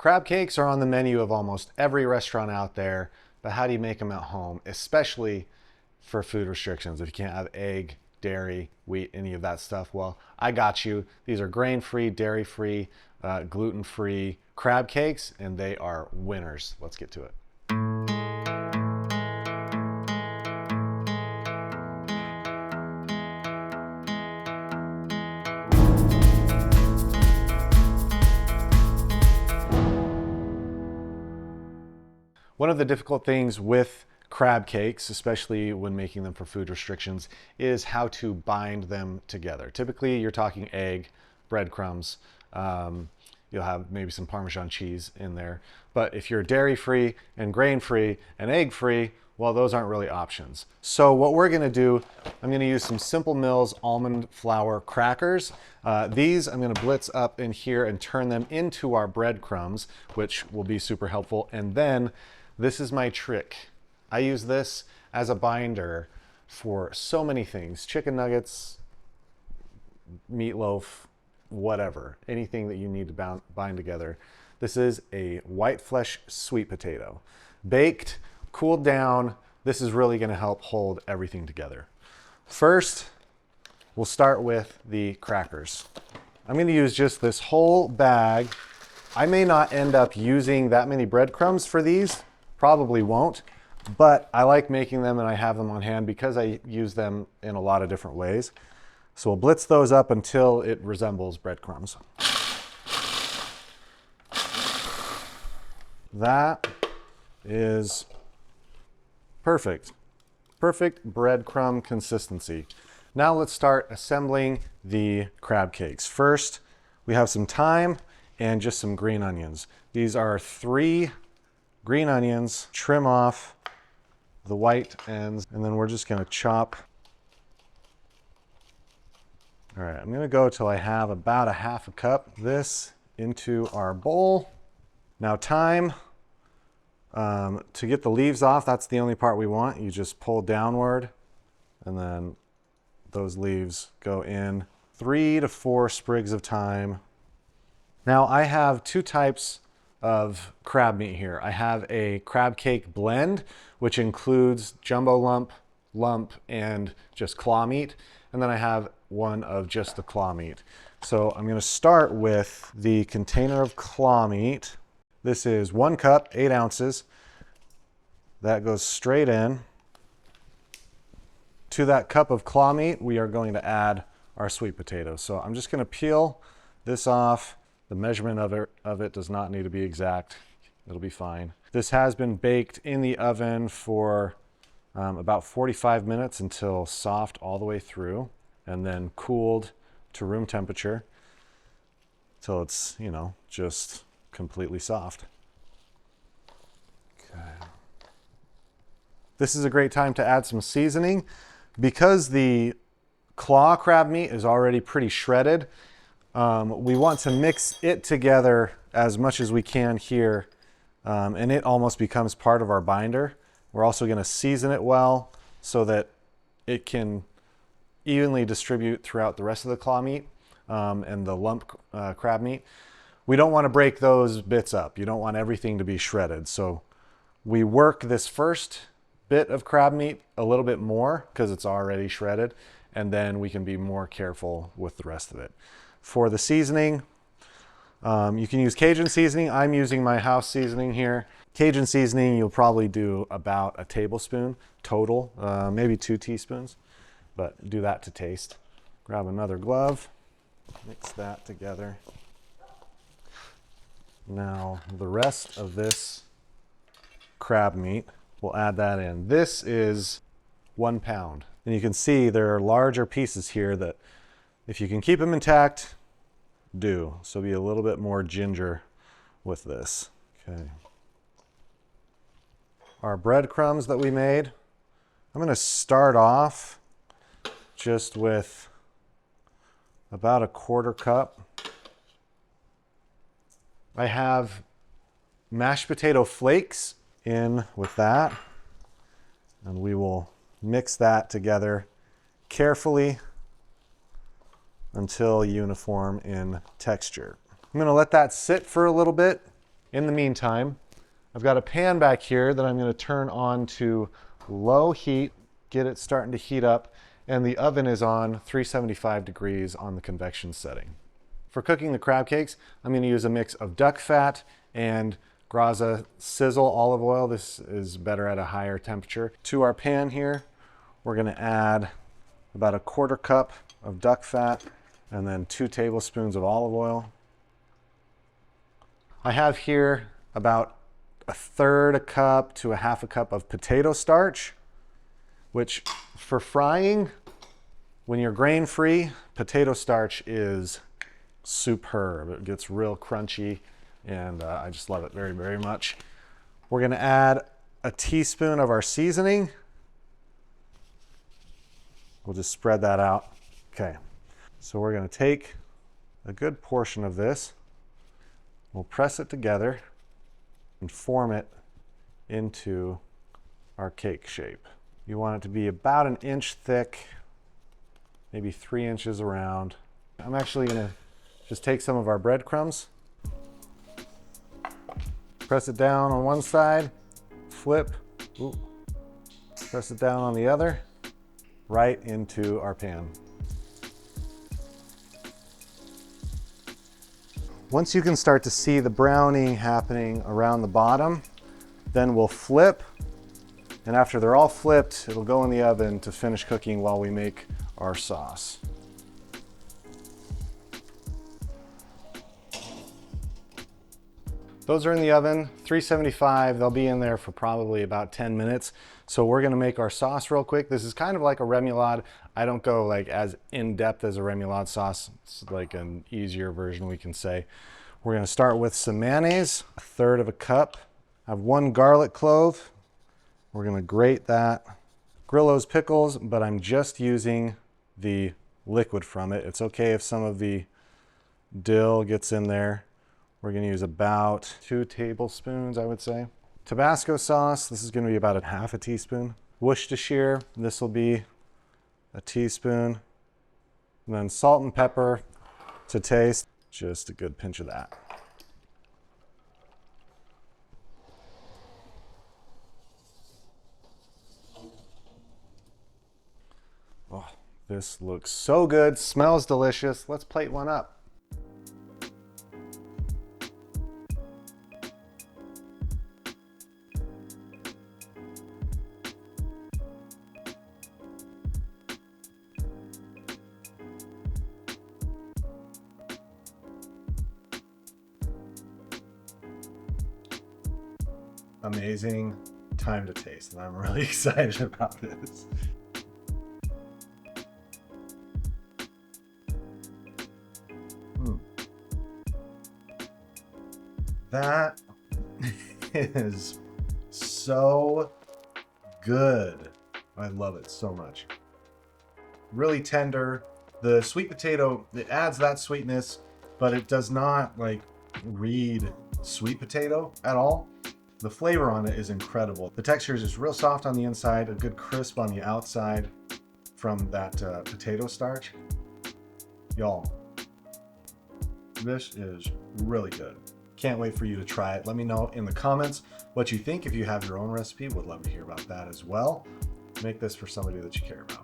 Crab cakes are on the menu of almost every restaurant out there, but how do you make them at home, especially for food restrictions? If you can't have egg, dairy, wheat, any of that stuff, well, I got you. These are grain-free, dairy-free, gluten-free crab cakes, and they are winners. Let's get to it. One of the difficult things with crab cakes, especially when making them for food restrictions, is how to bind them together. Typically, you're talking egg, breadcrumbs, you'll have maybe some Parmesan cheese in there. But if you're dairy-free and grain-free and egg-free, well, those aren't really options. So what we're gonna do, I'm gonna use some Simple Mills almond flour crackers. These I'm gonna blitz up in here and turn them into our breadcrumbs, which will be super helpful. And then this is my trick. I use this as a binder for so many things. Chicken nuggets, meatloaf, whatever. Anything that you need to bind together. This is a white flesh sweet potato. Baked, cooled down. This is really gonna help hold everything together. First, we'll start with the crackers. I'm gonna use just this whole bag. I may not end up using that many breadcrumbs for these. Probably won't, but I like making them and I have them on hand because I use them in a lot of different ways. So we'll blitz those up until it resembles breadcrumbs. That is perfect. Perfect breadcrumb consistency. Now let's start assembling the crab cakes. First, we have some thyme and just some green onions. These are 3 green onions. Trim off the white ends, and then we're just gonna chop. All right, I'm gonna go till I have about a half a cup this into our bowl. Now thyme, to get the leaves off, that's the only part we want. You just pull downward, and then those leaves go in. 3 to 4 sprigs of thyme. Now I have 2 types of crab meat here. I have a crab cake blend, which includes jumbo lump, and just claw meat. And then I have one of just the claw meat. So I'm gonna start with the container of claw meat. This is 1 cup, 8 ounces. That goes straight in. To that cup of claw meat, we are going to add our sweet potatoes. So I'm just gonna peel this off. The measurement of it does not need to be exact. It'll be fine. This has been baked in the oven for about 45 minutes until soft all the way through, and then cooled to room temperature till it's, you know, just completely soft. Okay. This is a great time to add some seasoning. Because the claw crab meat is already pretty shredded, we want to mix it together as much as we can here, and it almost becomes part of our binder. We're also going to season it well so that it can evenly distribute throughout the rest of the claw meat and the lump crab meat. We don't want to break those bits up. You don't want everything to be shredded. So we work this first bit of crab meat a little bit more because it's already shredded, and then we can be more careful with the rest of it. For the seasoning, you can use Cajun seasoning. I'm using my house seasoning here. Cajun seasoning, you'll probably do about a tablespoon total, maybe 2 teaspoons, but do that to taste. Grab another glove, mix that together. Now, the rest of this crab meat, we'll add that in. This is 1 pound. And you can see there are larger pieces here that if you can keep them intact, do. So be a little bit more ginger with this. Okay. Our breadcrumbs that we made, I'm gonna start off just with about a 1/4 cup. I have mashed potato flakes in with that, and we will mix that together carefully until uniform in texture. I'm gonna let that sit for a little bit In the meantime, I've got a pan back here that I'm going to turn on to low heat, get it starting to heat up, and the oven is on 375 degrees on the convection setting. For cooking the crab cakes, I'm going to use a mix of duck fat and Graza Sizzle olive oil. This is better at a higher temperature. To our pan here, we're going to add about 1/4 cup of duck fat and then 2 tablespoons of olive oil. I have here about 1/3 cup to 1/2 cup of potato starch, which for frying, when you're grain-free, potato starch is superb. It gets real crunchy, and I just love it very, very much. We're going to add a teaspoon of our seasoning. We'll just spread that out. Okay, so we're going to take a good portion of this. We'll press it together and form it into our cake shape. You want it to be about 1 inch thick, maybe 3 inches around. I'm actually going to just take some of our breadcrumbs, press it down on one side, flip, ooh, press it down on the other, right into our pan. Once you can start to see the browning happening around the bottom, then we'll flip, and after they're all flipped, it'll go in the oven to finish cooking while we make our sauce. Those are in the oven, 375. They'll be in there for probably about 10 minutes. So we're gonna make our sauce real quick. This is kind of like a remoulade. I don't go like as in-depth as a remoulade sauce. It's like an easier version, we can say. We're gonna start with some mayonnaise, 1/3 cup. I have 1 garlic clove. We're gonna grate that. Grillo's pickles, but I'm just using the liquid from it. It's okay if some of the dill gets in there. We're going to use about 2 tablespoons, I would say. Tabasco sauce, this is going to be about 1/2 teaspoon. Worcestershire, this will be 1 teaspoon. And then salt and pepper to taste, just a good pinch of that. Oh, this looks so good, smells delicious. Let's plate one up. Amazing time to taste, and I'm really excited about this. That is so good. I love it so much. Really tender. The sweet potato, it adds that sweetness, but it does not like read sweet potato at all. The flavor on it is incredible. The texture is just real soft on the inside, a good crisp on the outside from that potato starch. Y'all, this is really good. Can't wait for you to try it. Let me know in the comments what you think. If you have your own recipe, would love to hear about that as well. Make this for somebody that you care about.